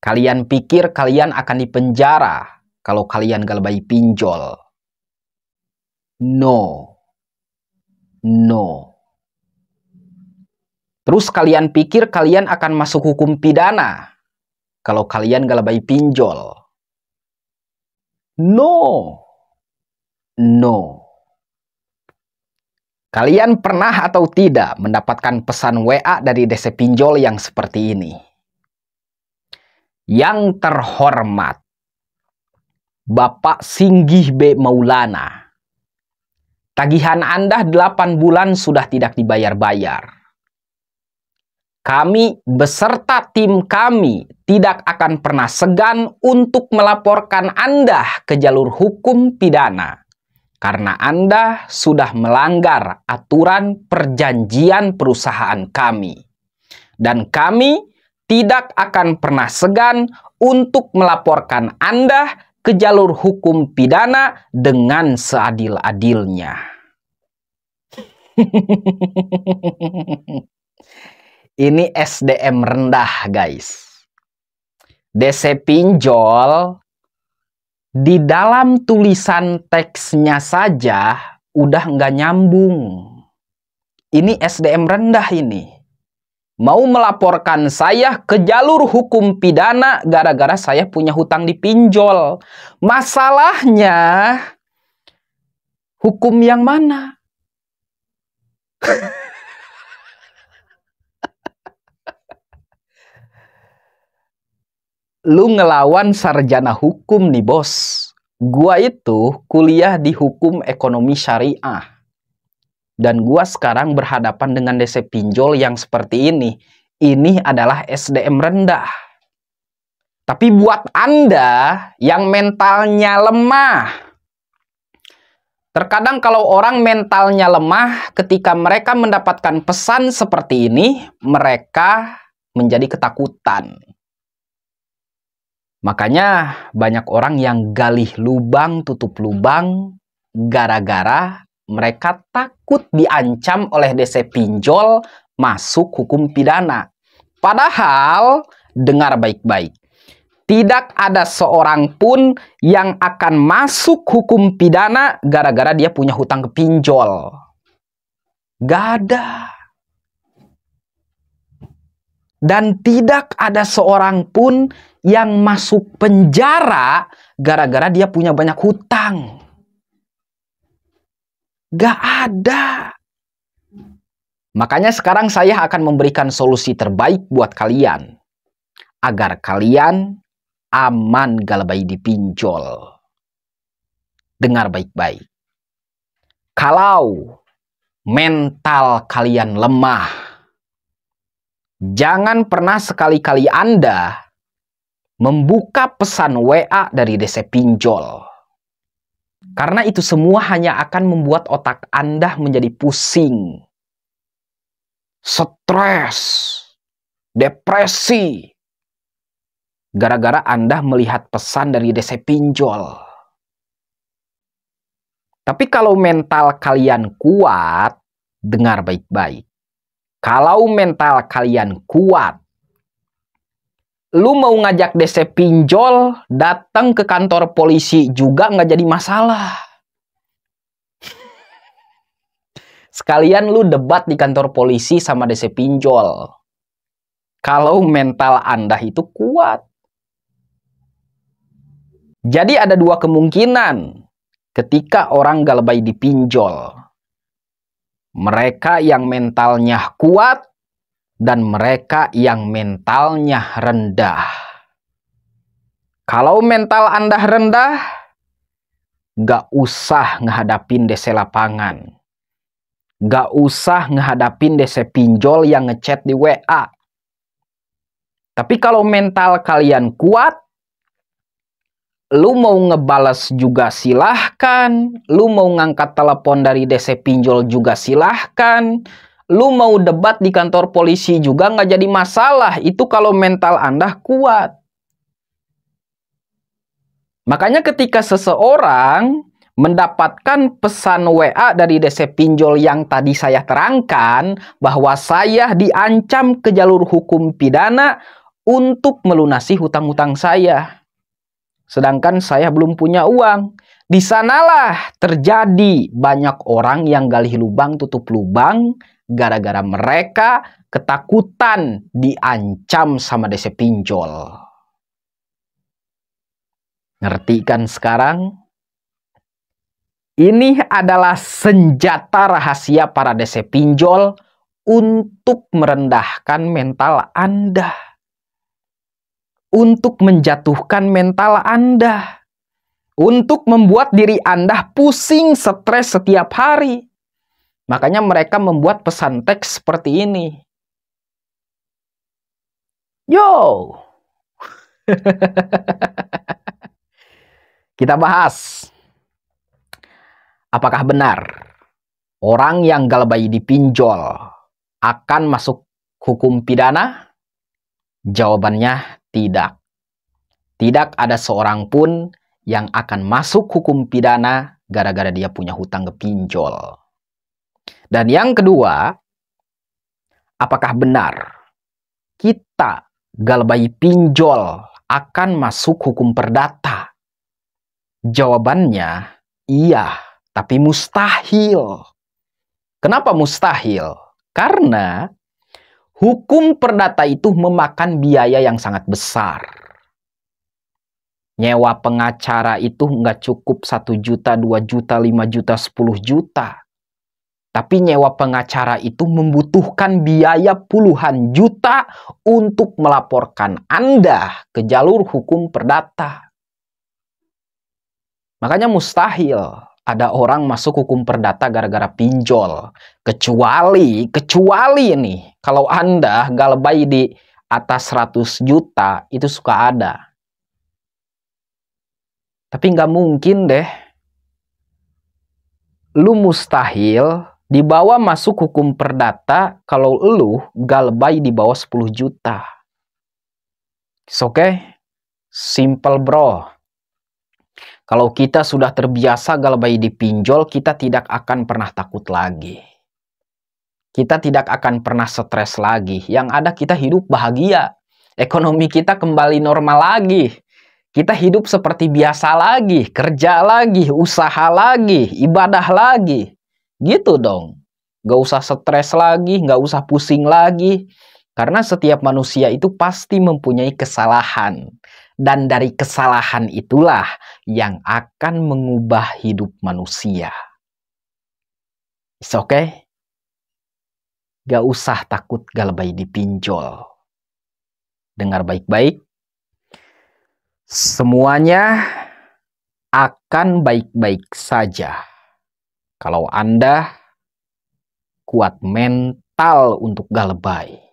Kalian pikir kalian akan dipenjara kalau kalian galabai pinjol? No. No. Terus kalian pikir kalian akan masuk hukum pidana kalau kalian galabai pinjol? No. No. Kalian pernah atau tidak mendapatkan pesan WA dari DC Pinjol yang seperti ini? Yang terhormat, Bapak Singgih B. Maulana, tagihan Anda 8 bulan sudah tidak dibayar-bayar. Kami beserta tim kami tidak akan pernah segan untuk melaporkan Anda ke jalur hukum pidana karena Anda sudah melanggar aturan perjanjian perusahaan kami. Dan kami tidak akan pernah segan untuk melaporkan Anda ke jalur hukum pidana dengan seadil-adilnya. Ini SDM rendah, guys. DC Pinjol di dalam tulisan teksnya saja udah nggak nyambung. Ini SDM rendah ini. Mau melaporkan saya ke jalur hukum pidana gara-gara saya punya hutang di pinjol. Masalahnya, hukum yang mana? Lu ngelawan sarjana hukum nih, bos. Gua itu kuliah di hukum ekonomi syariah. Dan gua sekarang berhadapan dengan DC Pinjol yang seperti ini. Ini adalah SDM rendah. Tapi buat Anda yang mentalnya lemah. Terkadang kalau orang mentalnya lemah, ketika mereka mendapatkan pesan seperti ini, mereka menjadi ketakutan. Makanya banyak orang yang galih lubang tutup lubang gara-gara mereka takut diancam oleh DC Pinjol masuk hukum pidana. Padahal, dengar baik-baik, tidak ada seorang pun yang akan masuk hukum pidana gara-gara dia punya hutang ke pinjol. Gak ada. Dan tidak ada seorang pun yang masuk penjara gara-gara dia punya banyak hutang. Gak ada. Makanya sekarang saya akan memberikan solusi terbaik buat kalian. Agar kalian aman galabai di pinjol. Dengar baik-baik. Kalau mental kalian lemah, jangan pernah sekali-kali Anda membuka pesan WA dari DC Pinjol. Karena itu semua hanya akan membuat otak Anda menjadi pusing, stres, depresi. Gara-gara Anda melihat pesan dari DC Pinjol. Tapi kalau mental kalian kuat, dengar baik-baik. Kalau mental kalian kuat, lu mau ngajak DC Pinjol datang ke kantor polisi juga nggak jadi masalah. Sekalian lu debat di kantor polisi sama DC Pinjol. Kalau mental Anda itu kuat. Jadi ada dua kemungkinan ketika orang galabai di pinjol. Mereka yang mentalnya kuat dan mereka yang mentalnya rendah. Kalau mental Anda rendah, gak usah ngehadapin DC lapangan. Gak usah ngehadapin DC Pinjol yang ngechat di WA. Tapi kalau mental kalian kuat, lu mau ngebales juga silahkan, lu mau ngangkat telepon dari DC Pinjol juga silahkan, lu mau debat di kantor polisi juga nggak jadi masalah. Itu kalau mental Anda kuat. Makanya ketika seseorang mendapatkan pesan WA dari DC Pinjol yang tadi saya terangkan, bahwa saya diancam ke jalur hukum pidana untuk melunasi hutang-hutang saya. Sedangkan saya belum punya uang. Di sanalah terjadi banyak orang yang gali lubang tutup lubang gara-gara mereka ketakutan diancam sama dese pinjol. Ngerti kan sekarang? Ini adalah senjata rahasia para dese pinjol untuk merendahkan mental Anda. Untuk menjatuhkan mental Anda. Untuk membuat diri Anda pusing, stres setiap hari. Makanya mereka membuat pesan teks seperti ini. Yo! Kita bahas. Apakah benar orang yang galbay dipinjol akan masuk hukum pidana? Jawabannya tidak. Tidak ada seorang pun yang akan masuk hukum pidana gara-gara dia punya hutang ke pinjol. Dan yang kedua, apakah benar kita galbay pinjol akan masuk hukum perdata? Jawabannya iya, tapi mustahil. Kenapa mustahil? Karena hukum perdata itu memakan biaya yang sangat besar. Nyewa pengacara itu nggak cukup 1 juta, 2 juta, 5 juta, 10 juta. Tapi nyewa pengacara itu membutuhkan biaya puluhan juta untuk melaporkan Anda ke jalur hukum perdata. Makanya mustahil ada orang masuk hukum perdata gara-gara pinjol. Kecuali ini, kalau Anda galbay di atas 100 juta, itu suka ada. Tapi nggak mungkin deh. Lu mustahil dibawa masuk hukum perdata kalau lu galbay di bawah 10 juta. Oke? Simple bro. Kalau kita sudah terbiasa galbay dipinjol, kita tidak akan pernah takut lagi. Kita tidak akan pernah stres lagi. Yang ada kita hidup bahagia. Ekonomi kita kembali normal lagi. Kita hidup seperti biasa lagi, kerja lagi, usaha lagi, ibadah lagi. Gitu dong. Gak usah stres lagi, gak usah pusing lagi. Karena setiap manusia itu pasti mempunyai kesalahan. Dan dari kesalahan itulah yang akan mengubah hidup manusia. It's okay? Gak usah takut galbay dipinjol. Dengar baik-baik. Semuanya akan baik-baik saja kalau Anda kuat mental untuk galbay.